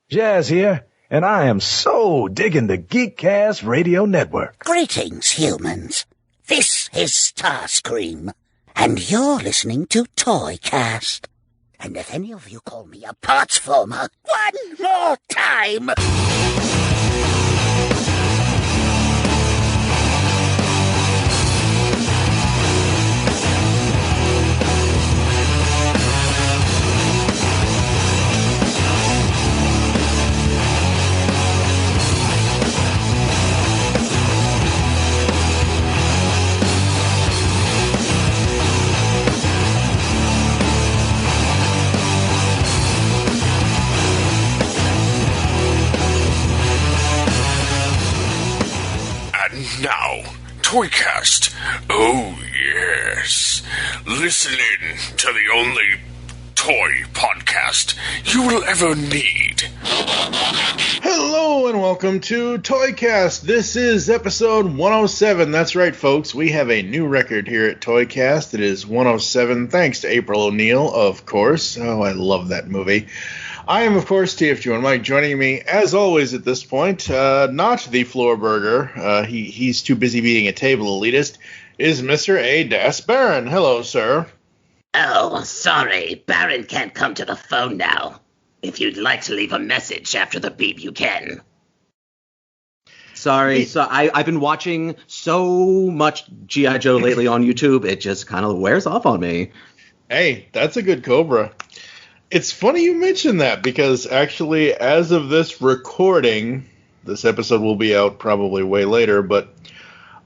Jazz here, and I am so digging the GeekCast radio network. Greetings, humans. This is Starscream, and you're listening to ToyCast. And if any of you call me a partsformer one more time... Now, ToyCast. Oh, yes. Listen in to the only toy podcast you will ever need. Hello and welcome to ToyCast. This is episode 107. That's right, folks. We have a new record here at ToyCast. It is 107, thanks to April O'Neil, of course. Oh, I love that movie. I am, of course, TFG and Mike. Joining me, as always at this point, not the floor burger, he's too busy being a table elitist, is Mr. A. Baron. Hello, sir. Oh, sorry. Baron can't come to the phone now. If you'd like to leave a message after the beep, you can. Sorry, I've been watching so much G.I. Joe lately on YouTube, it just kind of wears off on me. Hey, that's a good Cobra. It's funny you mentioned that, because actually, as of this recording, this episode will be out probably way later, but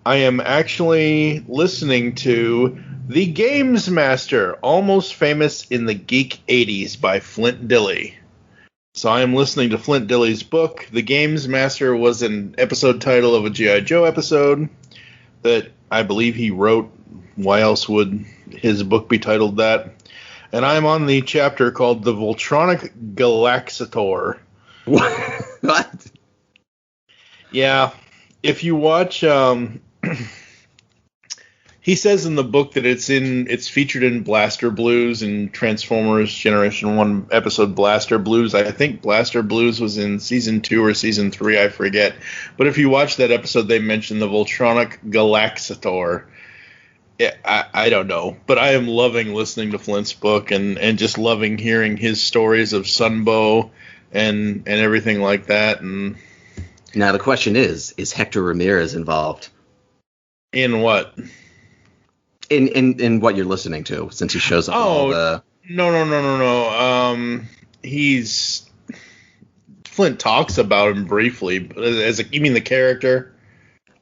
I am actually listening to The Games Master, Almost Famous in the Geek 80s by Flint Dille. So I am listening to Flint Dille's book. The Games Master was an episode title of a G.I. Joe episode that I believe he wrote. Why else would his book be titled that? And I'm on the chapter called The Voltronic Galaxator. What? Yeah. If you watch, he says in the book that it's featured in Blaster Blues and Transformers Generation 1 episode Blaster Blues. I think Blaster Blues was in Season 2 or Season 3, I forget. But if you watch that episode, they mention the Voltronic Galaxator. Yeah, I don't know, but I am loving listening to Flint's book and just loving hearing his stories of Sunbow and everything like that. And now the question is Hector Ramirez involved? In what? In what you're listening to, since he shows up. No. Flint talks about him briefly, but you mean the character?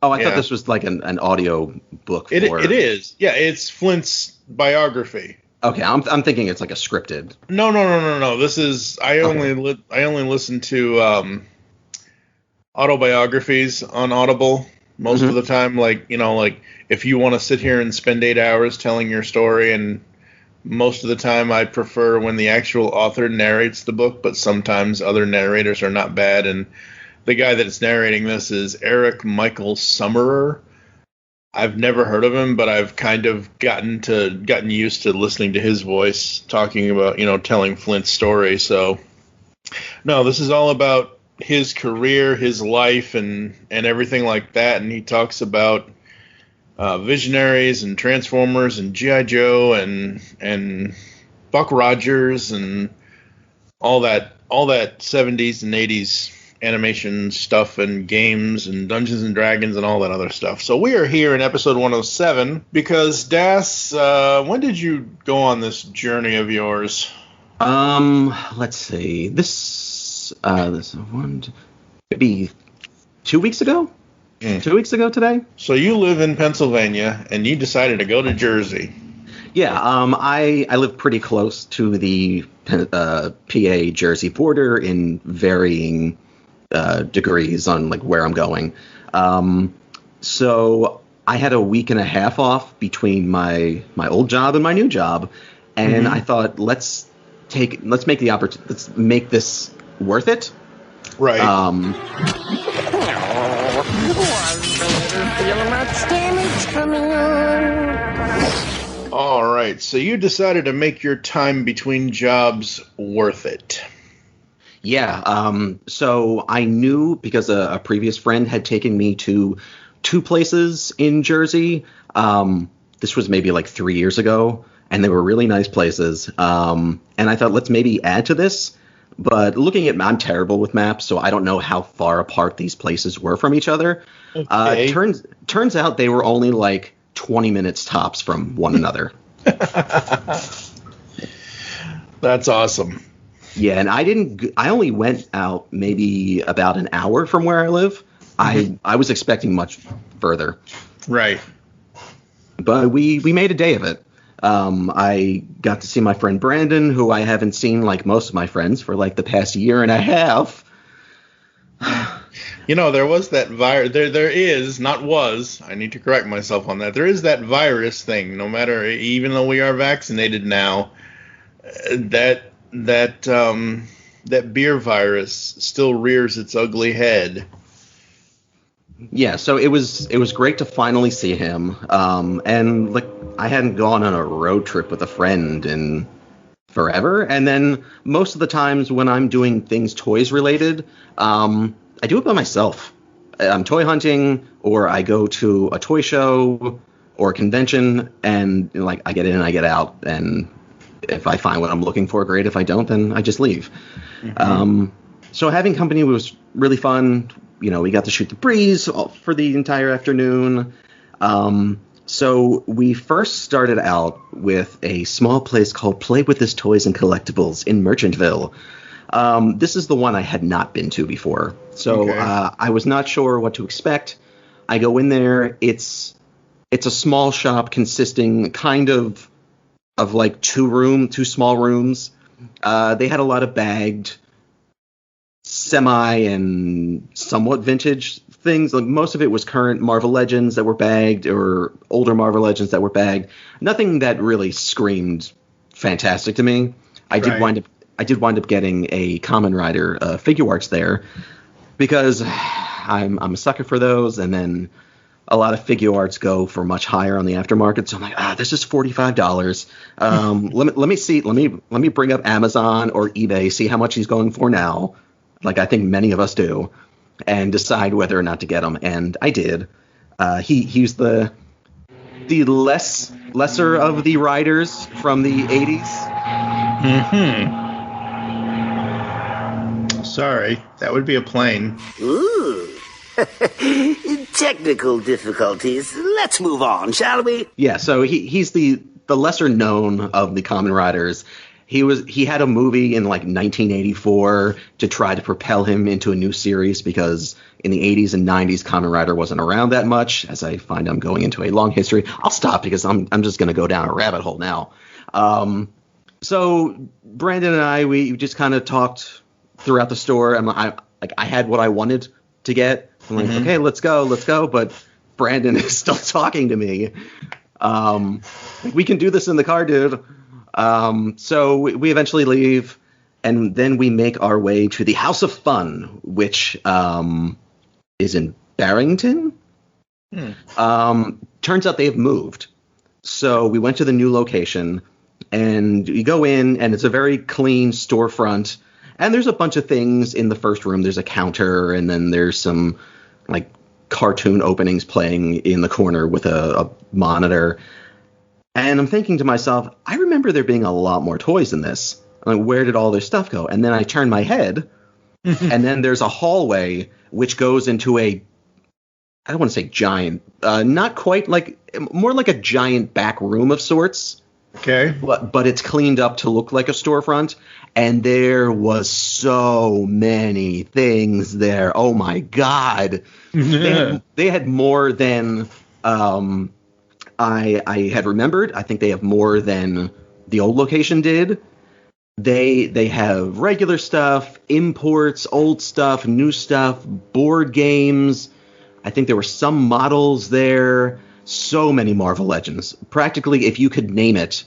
Oh, I thought this was like an audio book. It is. Yeah, it's Flint's biography. Okay, I'm thinking it's like a scripted. No. This is I only listen to autobiographies on Audible most of the time. Like if you want to sit here and spend 8 hours telling your story, and most of the time I prefer when the actual author narrates the book, but sometimes other narrators are not bad. And the guy that's narrating this is Eric Michael Summerer. I've never heard of him, but I've kind of gotten used to listening to his voice talking about, telling Flint's story. So, no, this is all about his career, his life, and everything like that. And he talks about Visionaries and Transformers and G.I. Joe and Buck Rogers and all that 70s and 80s animation stuff and games and Dungeons and Dragons and all that other stuff. So we are here in episode 107 because Das, when did you go on this journey of yours? Let's see. This maybe 2 weeks ago. 2 weeks ago today. So you live in Pennsylvania and you decided to go to Jersey. Yeah, I live pretty close to the PA Jersey border in varying degrees on like where I'm going. So I had a week and a half off between my old job and my new job, and I thought let's make this worth it. Right. All right. So you decided to make your time between jobs worth it. Yeah. So I knew because a previous friend had taken me to two places in Jersey. This was maybe like 3 years ago, and they were really nice places. And I thought, let's maybe add to this. But looking at, I'm terrible with maps, so I don't know how far apart these places were from each other. Okay. Turns out they were only like 20 minutes tops from one another. That's awesome. Yeah, and I only went out maybe about an hour from where I live. I was expecting much further. Right. But we made a day of it. I got to see my friend Brandon, who I haven't seen like most of my friends for like the past year and a half. You know, there was that virus. There is, not was. I need to correct myself on that. There is that virus thing. No matter, even though we are vaccinated now, that beer virus still rears its ugly head. Yeah, so it was great to finally see him. And like I hadn't gone on a road trip with a friend in forever. And then most of the times when I'm doing things toys related, I do it by myself. I'm toy hunting, or I go to a toy show or a convention, and like I get in and I get out, and if I find what I'm looking for, great. If I don't, then I just leave. So having company was really fun. You know, we got to shoot the breeze for the entire afternoon. So we first started out with a small place called Play With This Toys and Collectibles in Merchantville. This is the one I had not been to before. So Okay. I was not sure what to expect. I go in there. It's a small shop consisting kind of like two small rooms. They had a lot of bagged, semi and somewhat vintage things. Like most of it was current Marvel Legends that were bagged, or older Marvel Legends that were bagged. Nothing that really screamed fantastic to me. I did wind up getting a Kamen Rider figure arts there because I'm a sucker for those, and then a lot of figure arts go for much higher on the aftermarket. So I'm like, this is $45. Let me see. Let me bring up Amazon or eBay, see how much he's going for now. Like I think many of us do, and decide whether or not to get him. And I did. He's the lesser of the riders from the 80s. Sorry, that would be a plane. Ooh. Technical difficulties. Let's move on, shall we? Yeah, so he's the lesser known of the Kamen Riders. He had a movie in like 1984 to try to propel him into a new series, because in the 80s and 90s Kamen Rider wasn't around that much. As I find I'm going into a long history, I'll stop because I'm just going to go down a rabbit hole now. So Brandon and I, we just kind of talked throughout the store, and I had what I wanted to get. I'm like, okay, let's go. But Brandon is still talking to me. We can do this in the car, dude. So we eventually leave, and then we make our way to the House of Fun, which is in Barrington. Turns out they've moved. So we went to the new location, and you go in, and it's a very clean storefront. And there's a bunch of things in the first room. There's a counter, and then there's some like cartoon openings playing in the corner with a monitor. And I'm thinking to myself, I remember there being a lot more toys in this. I'm like, where did all this stuff go? And then I turn my head, and then there's a hallway which goes into I don't want to say giant, not quite like, more like a giant back room of sorts. Okay. But it's cleaned up to look like a storefront. And there was so many things there. Oh my God. They had more than I had remembered. I think they have more than the old location did. They have regular stuff, imports, old stuff, new stuff, board games. I think there were some models there. So many Marvel Legends. Practically, if you could name it,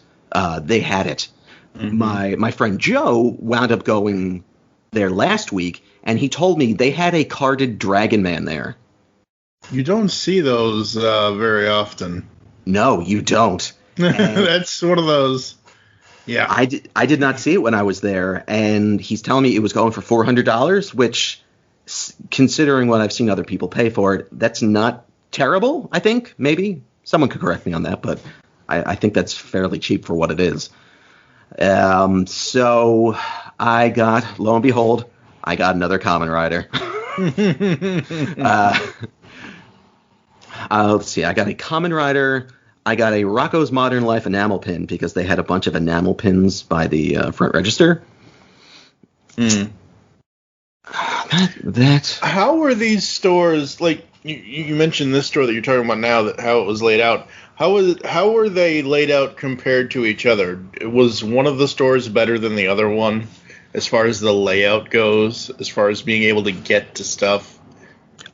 they had it. My friend Joe wound up going there last week, and he told me they had a carded Dragon Man there. You don't see those very often. No, you don't. That's one of those. Yeah. I did not see it when I was there, and he's telling me it was going for $400, which, considering what I've seen other people pay for it, that's not terrible, I think. Maybe. Someone could correct me on that, but I think that's fairly cheap for what it is. So I got, lo and behold, I got another Kamen Rider. Let's see. I got a Kamen Rider. I got a Rocco's Modern Life enamel pin because they had a bunch of enamel pins by the front register. How were these stores, like you mentioned this store that you're talking about now, that how it was laid out? How were they laid out compared to each other? Was one of the stores better than the other one as far as the layout goes, as far as being able to get to stuff?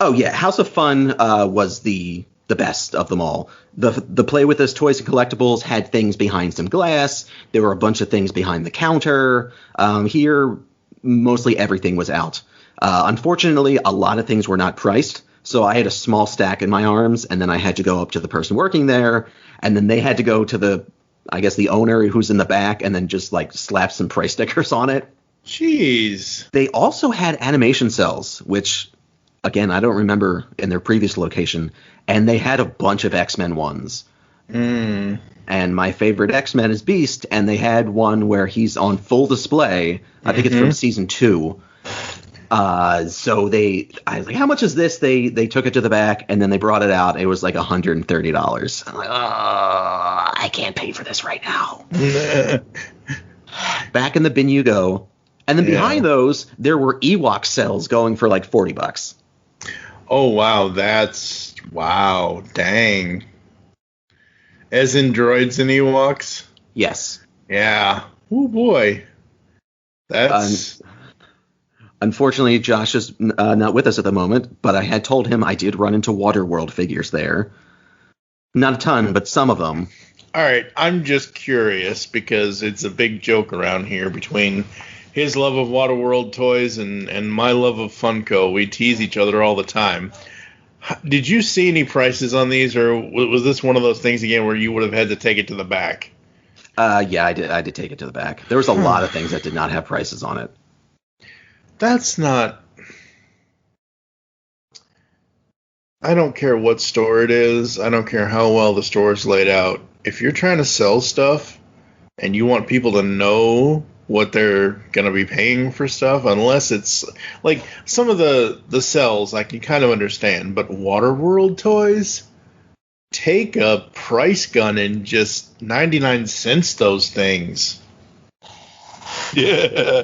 Oh yeah, House of Fun was the best of them all. The Play With Us toys and collectibles had things behind some glass. There were a bunch of things behind the counter. Here, mostly everything was out. Unfortunately, a lot of things were not priced. So I had a small stack in my arms, and then I had to go up to the person working there, and then they had to go to the owner who's in the back, and then just like slap some price stickers on it. Jeez. They also had animation cells, which, again, I don't remember in their previous location, and they had a bunch of X-Men ones. And my favorite X-Men is Beast, and they had one where he's on full display. I think it's from season 2. So I was like, how much is this? They took it to the back, and then they brought it out. It was like $130. I'm like, I can't pay for this right now. Back in the bin you go. And then behind those, there were Ewok cells going for like $40. Oh, wow. Wow. Dang. As in droids and Ewoks? Yes. Yeah. Oh, boy. That's... Unfortunately, Josh is not with us at the moment, but I had told him I did run into Waterworld figures there. Not a ton, but some of them. All right. I'm just curious because it's a big joke around here between his love of Waterworld toys and my love of Funko. We tease each other all the time. Did you see any prices on these, or was this one of those things again where you would have had to take it to the back? Yeah, I did take it to the back. There was a lot of things that did not have prices on it. That's not... I don't care what store it is. I don't care how well the store is laid out. If you're trying to sell stuff and you want people to know what they're going to be paying for stuff, unless it's... Like, some of the cells I can kind of understand, but Waterworld toys? Take a price gun and just 99 cents those things. Yeah.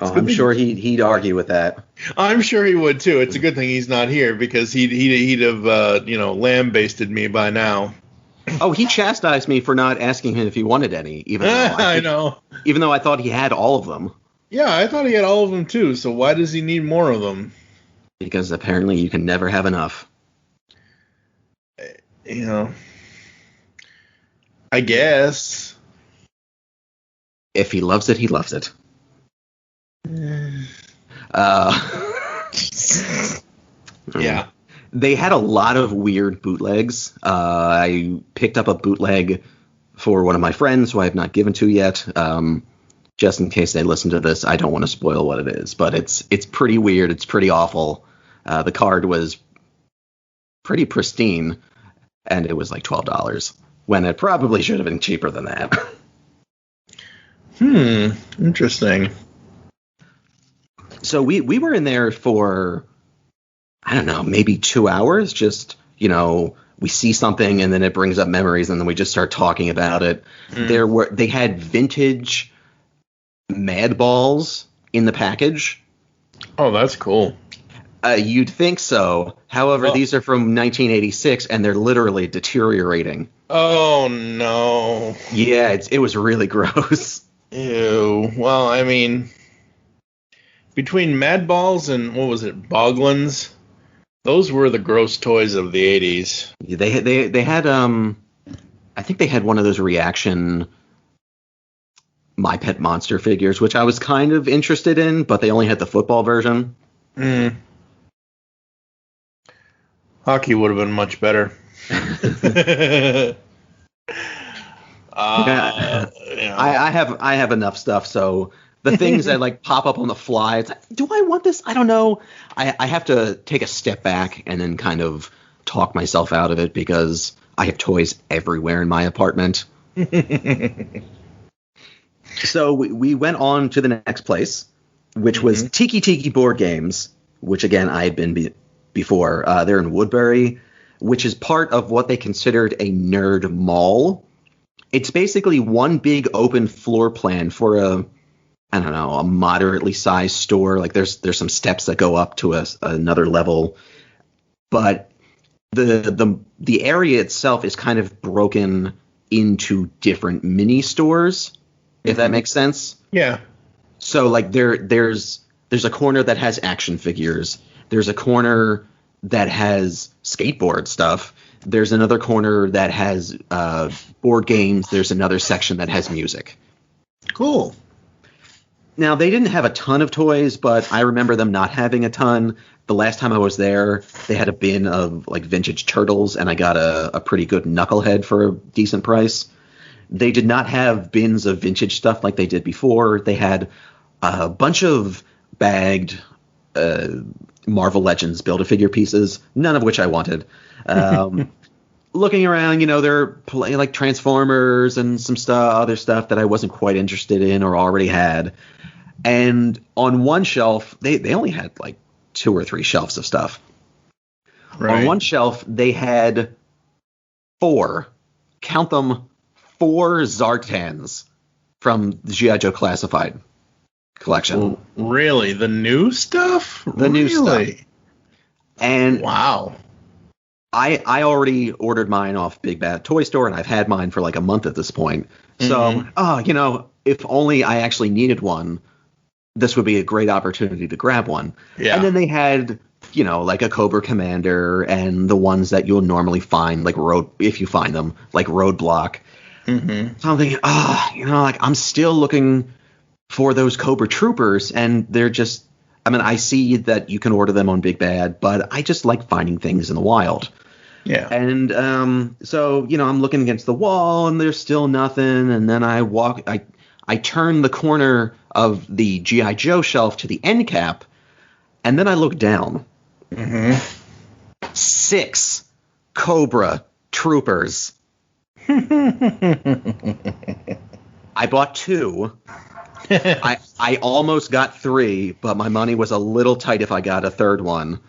Oh, I'm sure he'd argue with that. I'm sure he would too. It's a good thing he's not here because he'd have lambasted me by now. Oh, he chastised me for not asking him if he wanted any, even though even though I thought he had all of them. Yeah, I thought he had all of them too. So why does he need more of them? Because apparently you can never have enough. I guess. If he loves it, he loves it. Yeah. They had a lot of weird bootlegs. I picked up a bootleg for one of my friends who I have not given to yet. Just in case they listen to this, I don't want to spoil what it is, but it's pretty weird. It's pretty awful. The card was pretty pristine, and it was like $12 when it probably should have been cheaper than that. Interesting. So we were in there for, I don't know, maybe 2 hours. Just, we see something and then it brings up memories and then we just start talking about it. They had vintage Mad Balls in the package. Oh, that's cool. You'd think so. However, these are from 1986 and they're literally deteriorating. Oh, no. Yeah, it was really gross. Ew. Well, I mean... Between Mad Balls and, what was it, Boglins, those were the gross toys of the 80s. They had, I think they had one of those reaction My Pet Monster figures, which I was kind of interested in, but they only had the football version. Hockey would have been much better. I have enough stuff, so the things that like pop up on the fly, it's like, do I want this? I don't know. I have to take a step back and then kind of talk myself out of it because I have toys everywhere in my apartment. So we went on to the next place, which was Tiki Tiki Board Games, which again I had been before. They're in Woodbury, which is part of what they considered a nerd mall. It's basically one big open floor plan for a moderately sized store. Like there's some steps that go up to another level, but the area itself is kind of broken into different mini stores, if that makes sense. Yeah. So like there's a corner that has action figures. There's a corner that has skateboard stuff. There's another corner that has board games. There's another section that has music. Cool. Now, they didn't have a ton of toys, but I remember them not having a ton. The last time I was there, they had a bin of like vintage turtles, and I got a pretty good knucklehead for a decent price. They did not have bins of vintage stuff like they did before. They had a bunch of bagged Marvel Legends Build-A-Figure pieces, none of which I wanted. Looking around, they're playing like Transformers and some other stuff that I wasn't quite interested in or already had. And on one shelf, they only had like 2 or 3 shelves of stuff. Right. On one shelf, they had 4 Zartans from the G.I. Joe Classified collection. Really? The new stuff? New stuff. And wow. I already ordered mine off Big Bad Toy Store, and I've had mine for like a month at this point. So, if only I actually needed one, this would be a great opportunity to grab one. Yeah. And then they had, like a Cobra Commander and the ones that you'll normally find, like if you find them, like Roadblock. Mm-hmm. So I'm thinking, I'm still looking for those Cobra Troopers, and they're just, I see that you can order them on Big Bad, but I just like finding things in the wild. Yeah. And so, I'm looking against the wall, and there's still nothing, and then I turn the corner of the G.I. Joe shelf to the end cap, and then I look down. Mm-hmm. 6 Cobra Troopers. I bought 2. I almost got 3, but my money was a little tight if I got a third one,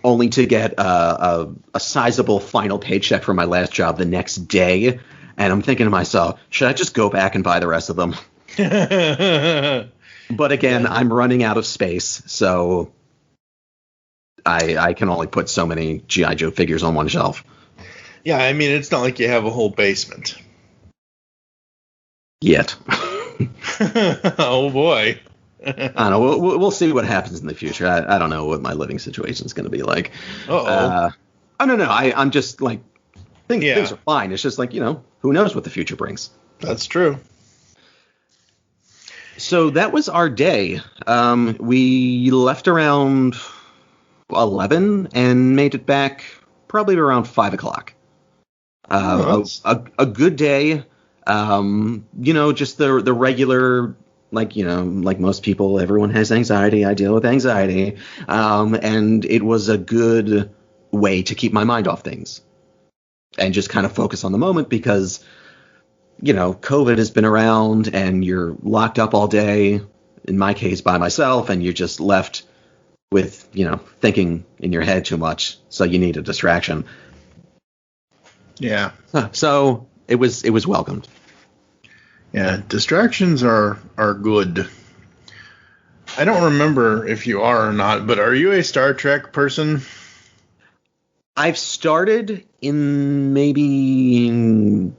only to get a sizable final paycheck for my last job the next day. And I'm thinking to myself, should I just go back and buy the rest of them? But again, I'm running out of space, so I can only put so many G.I. Joe figures on one shelf. Yeah, it's not like you have a whole basement. Yet. Oh, boy. I don't know. We'll see what happens in the future. I don't know what my living situation is going to be like. Uh-oh. No. I'm just like, things are fine. It's just like, who knows what the future brings. That's true. So that was our day. We left around 11 and made it back probably around 5 o'clock. A good day. Just the regular, like most people, everyone has anxiety. I deal with anxiety. And it was a good way to keep my mind off things and just kind of focus on the moment because, COVID has been around and you're locked up all day, in my case by myself, and you're just left with, thinking in your head too much. So you need a distraction. Yeah. So it was welcomed. Yeah, distractions are good. I don't remember if you are or not, but are you a Star Trek person? I've started in maybe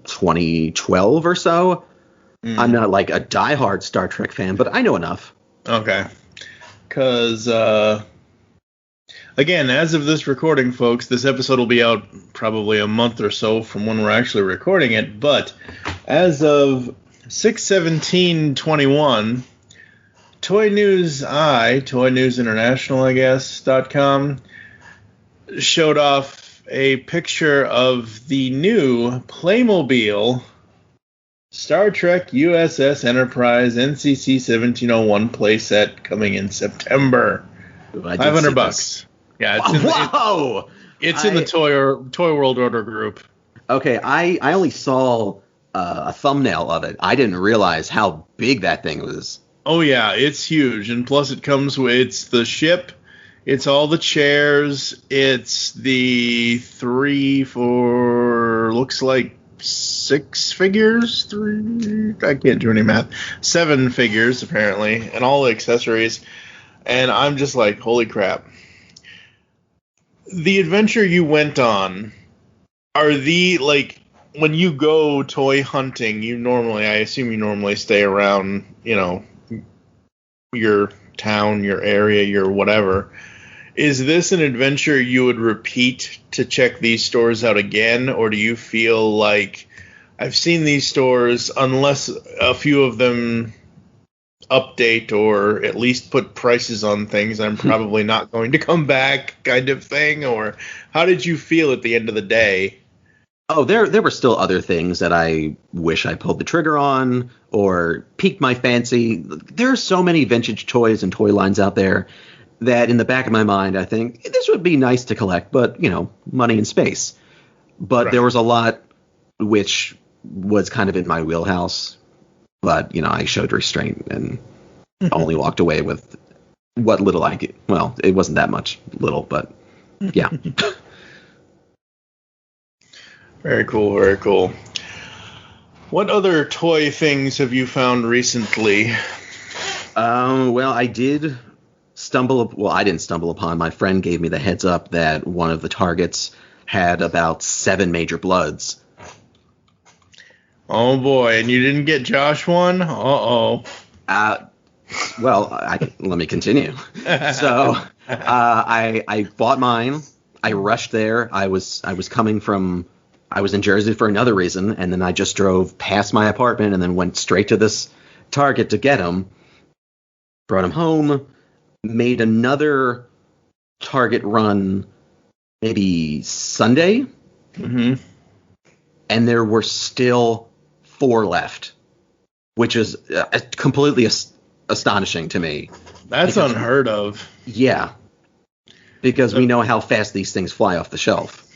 2012 or so. I'm not like a diehard Star Trek fan, but I know enough. Okay. Because, again, as of this recording, folks, this episode will be out probably a month or so from when we're actually recording it, but as of 6/17/21, Toy News International, I guess, .com, showed off a picture of the new Playmobil Star Trek USS Enterprise NCC 1701 playset coming in September. $500. Yeah, it's in the Toy World Order group. Okay, I only saw a thumbnail of it. I didn't realize how big that thing was. Oh yeah, it's huge, and plus it comes with it's the ship, it's all the chairs, it's the 3, 4, looks like 6 figures, 3, I can't do any math, 7 figures apparently, and all the accessories, and I'm just like, holy crap. The adventure you went on, are the, like, when you go toy hunting, I assume you normally stay around, your town, your area, your whatever. Is this an adventure you would repeat to check these stores out again, or do you feel like I've seen these stores, unless a few of them update or at least put prices on things, I'm probably not going to come back kind of thing? Or how did you feel at the end of the day? Oh, there were still other things that I wish I pulled the trigger on or piqued my fancy. There are so many vintage toys and toy lines out there that in the back of my mind, I think this would be nice to collect, but, money and space. But There was a lot which was kind of in my wheelhouse. But, I showed restraint and only walked away with what little I get. Well, it wasn't that much little, but yeah. Very cool, very cool. What other toy things have you found recently? Well, I didn't stumble upon. My friend gave me the heads up that one of the Targets had about 7 Major Bloods. Oh boy, and you didn't get Josh one? Uh-oh. Well, let me continue. So, I bought mine. I rushed there. I was in Jersey for another reason, and then I just drove past my apartment and then went straight to this Target to get them. Brought them home, made another Target run maybe Sunday, and there were still 4 left, which is completely astonishing to me. That's unheard of. Yeah, because we know how fast these things fly off the shelf.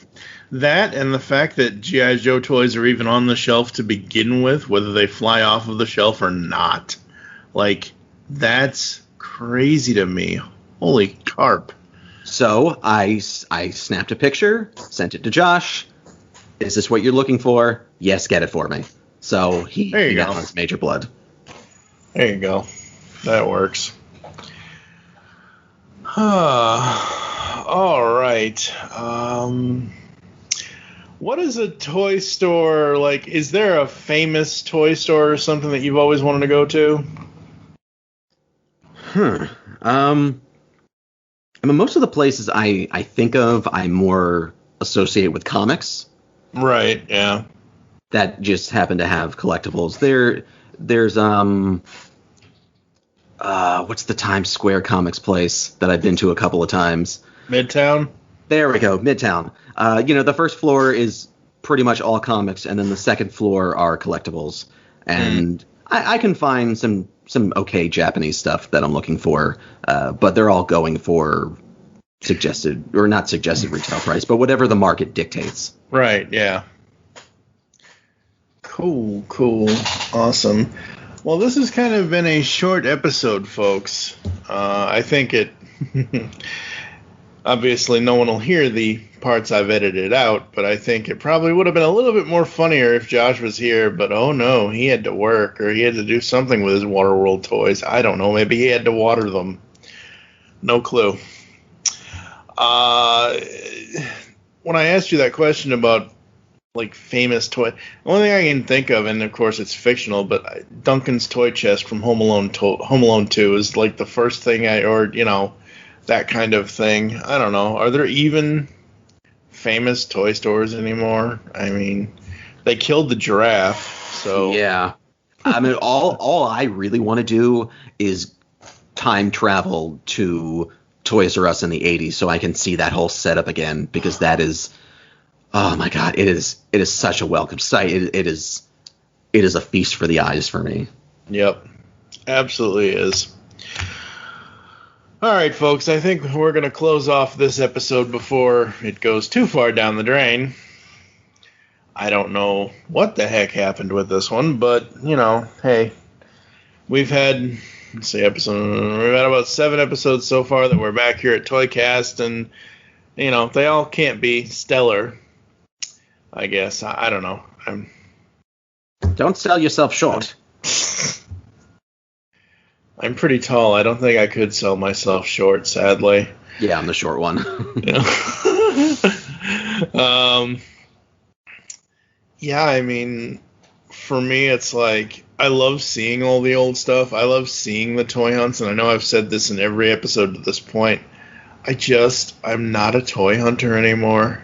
That and the fact that G.I. Joe toys are even on the shelf to begin with, whether they fly off of the shelf or not. Like, that's crazy to me. Holy carp. So I snapped a picture, sent it to Josh. Is this what you're looking for? Yes, get it for me. So he got his Major Blood. There you go. That works. All right. What is a toy store like? Is there a famous toy store or something that you've always wanted to go to? I mean, most of the places I think of, I more associate with comics. Right, yeah. That just happen to have collectibles. There's what's the Times Square comics place that I've been to a couple of times? Midtown? There we go, Midtown. The first floor is pretty much all comics, and then the second floor are collectibles. And I can find some okay Japanese stuff that I'm looking for, but they're all going for not suggested retail price, but whatever the market dictates. Right, yeah. Cool. Awesome. Well, this has kind of been a short episode, folks. I think it... Obviously, no one will hear the parts I've edited out, but I think it probably would have been a little bit more funnier if Josh was here, but oh no, he had to work, or he had to do something with his Waterworld toys. I don't know, maybe he had to water them. No clue. When I asked you that question about, like, famous toy, the only thing I can think of, and of course it's fictional, but Duncan's toy chest from Home Alone 2 is, like, the first thing that kind of thing. I don't know. Are there even famous toy stores anymore? I mean, they killed the giraffe, so... Yeah. I mean, all I really want to do is time travel to Toys R Us in the 80s so I can see that whole setup again, because that is... Oh, my God. It is such a welcome sight. It is it is a feast for the eyes for me. Yep. Absolutely is. All right, folks, I think we're going to close off this episode before it goes too far down the drain. I don't know what the heck happened with this one, but, hey, we've had, we've had about 7 episodes so far that we're back here at ToyCast, and, they all can't be stellar, I guess. I don't know. Don't sell yourself short. I'm pretty tall. I don't think I could sell myself short, sadly. Yeah, I'm the short one. Yeah, I mean, for me, it's like, I love seeing all the old stuff. I love seeing the toy hunts, and I know I've said this in every episode to this point. I'm not a toy hunter anymore.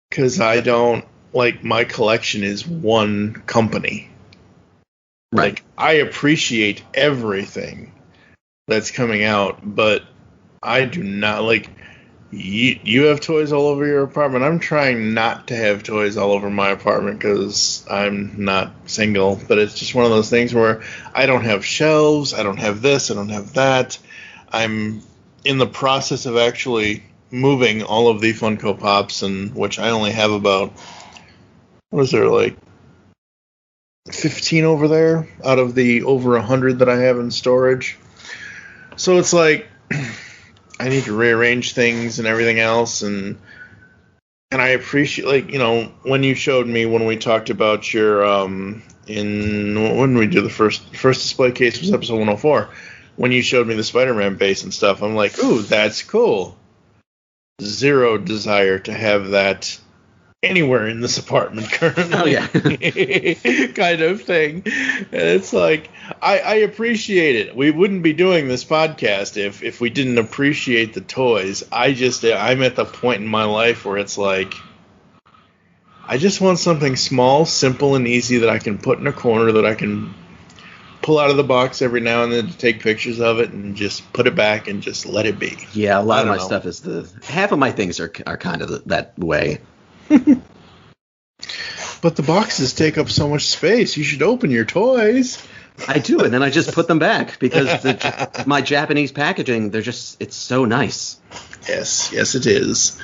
Because my collection is one company. Right. Like, I appreciate everything that's coming out, but I do not, you have toys all over your apartment. I'm trying not to have toys all over my apartment because I'm not single, but it's just one of those things where I don't have shelves, I don't have this, I don't have that. I'm in the process of actually moving all of the Funko Pops, and which I only have about, 15 over there out of the over 100 that I have in storage. So it's like I need to rearrange things and everything else, and I appreciate, when you showed me when we talked about your when we do the first display case was episode 104, when you showed me the Spider-Man base and stuff, I'm like, ooh, that's cool. Zero desire to have that anywhere in this apartment currently. Oh, yeah. Kind of thing. And it's like, I appreciate it. We wouldn't be doing this podcast if we didn't appreciate the toys. I'm at the point in my life where it's like, I just want something small, simple, and easy that I can put in a corner that I can pull out of the box every now and then to take pictures of it and just put it back and just let it be. Yeah, a lot of my stuff is half of my things are kind of that way. But the boxes take up so much space. You should open your toys. I do, and then I just put them back because my Japanese packaging, it's so nice. Yes, it is.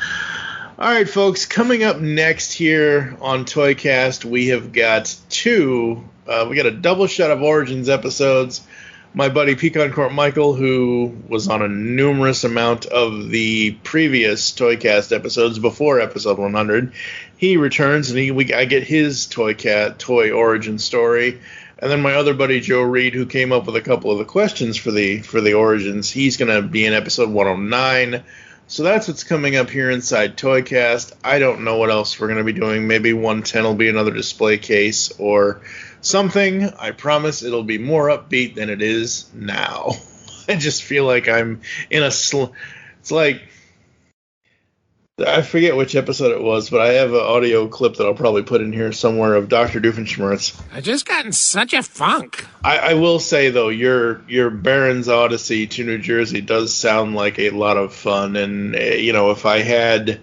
All right, folks, coming up next here on ToyCast, we have got we got a double shot of Origins episodes. My buddy Pecan Court Michael, who was on a numerous amount of the previous ToyCast episodes before episode 100, he returns, and I get his toy origin story. And then my other buddy Joe Reed, who came up with a couple of the questions for the Origins, he's going to be in episode 109. So that's what's coming up here inside ToyCast. I don't know what else we're going to be doing. Maybe 110 will be another display case or something. I promise it'll be more upbeat than it is now. I just feel like I'm in it's like, I forget which episode it was, but I have an audio clip that I'll probably put in here somewhere of Dr. Doofenshmirtz. I just got in such a funk. I will say, though, your Baron's Odyssey to New Jersey does sound like a lot of fun. And, if I had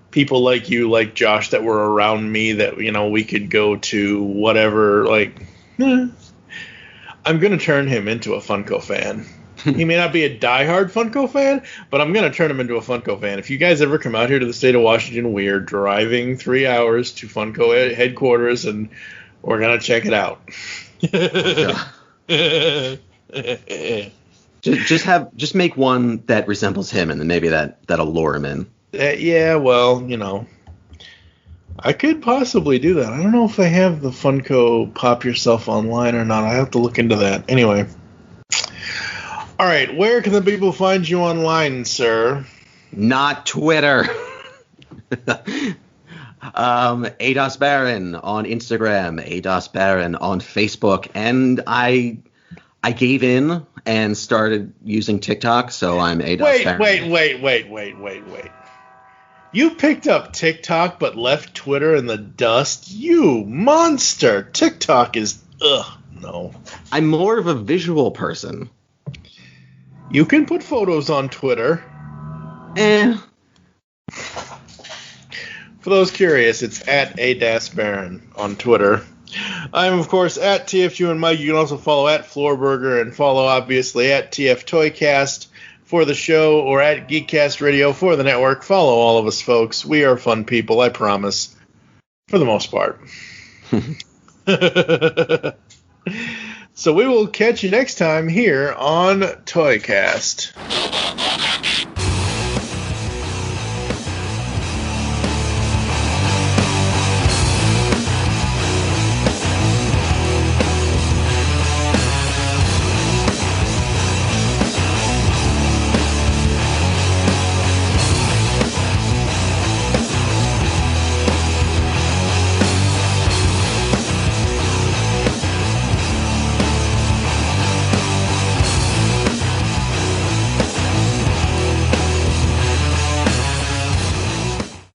people like you, like Josh, that were around me that, we could go to whatever, I'm going to turn him into a Funko fan. He may not be a diehard Funko fan, but I'm going to turn him into a Funko fan. If you guys ever come out here to the state of Washington, we are driving 3 hours to Funko headquarters, and we're going to check it out. Just make one that resembles him, and then maybe that'll lure him in. Yeah, well, I could possibly do that. I don't know if I have the Funko Pop Yourself online or not. I have to look into that. Anyway. All right, where can the people find you online, sir? Not Twitter. ADOS Baron on Instagram, ADOS Baron on Facebook, and I gave in and started using TikTok, so I'm ADOS Baron. Wait. You picked up TikTok but left Twitter in the dust? You monster! TikTok is... no. I'm more of a visual person. You can put photos on Twitter. For those curious, it's at ADAS Baron on Twitter. I'm, of course, at TF2 and Mike. You can also follow at Floorburger and follow, obviously, at TF ToyCast for the show or at Geekcast Radio for the network. Follow all of us, folks. We are fun people, I promise. For the most part. So we will catch you next time here on ToyCast.